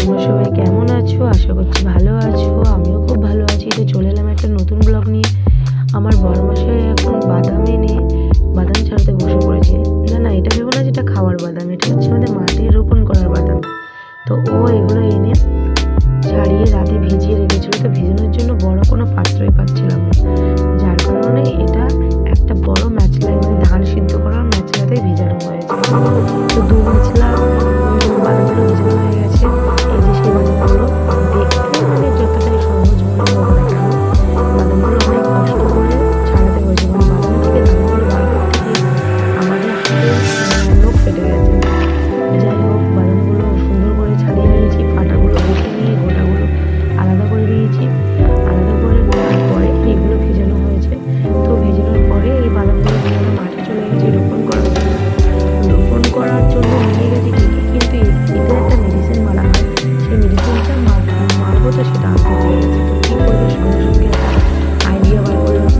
তোমরা সবাই কেমন আছো? আশা করছি ভালো আছো। আমিও খুব ভালো আছি। তো চলে এলাম একটা নতুন ব্লগ নিয়ে। আমার বড়মশাই এখন বাদাম এনে বাদাম ছাড়াতে বসে পড়েছে। না এটা ভেবো না যেটা খাওয়ার বাদাম, এটা হচ্ছে আমাদের মাঠে রোপণ করার বাদাম। তো ও এগুলো এনে ছাড়িয়ে রাতে ভিজিয়ে রেখেছিল। তো ভিজানোর জন্য বড় কোনো পাত্রই পাচ্ছিলাম না, যার কারণে এটা একটা বড় ম্যাচলায়, মানে ধান সিদ্ধ করার ম্যাচলাতে ভিজানো হয়েছে। তো দু ম্যাচলা বাদামগুলো ভিজানো হয়ে গেছে। এই যে সেই বাদামগুলো দেখতে মানে যতটাই সহজ মনে হোক না কেন, বাদামগুলো অনেক কষ্ট করে ছাড়াতে হয়েছে। মানে বাদাম থেকে দানাগুলো বার করতে গিয়ে আমাদের হাতে নখ ফেটে গেছে। যাই হোক, বাদামগুলো সুন্দর করে ছাড়িয়ে নিয়েছি, ফাটাগুলো রেখে নিয়ে গোটাগুলো আলাদা করে দিয়েছি। আলাদা করে নেওয়ার পরে এইগুলো ভেজানো হয়েছে। তো ভেজানোর পরে এই বাদামগুলো নিয়ে আমরা মাঠে চলে গেছি রোপণ করার জন্য। রোপণ করার জন্য নিয়ে গেছি ঠিকই, কিন্তু এতে একটা মেডিসিন মারা হয়। সেই মেডিসিনটা মারবো, তো সেটা আনতে ভুলে গেছি। তো কী করবো, সঙ্গে সঙ্গে একটা আইডিয়া বার করলাম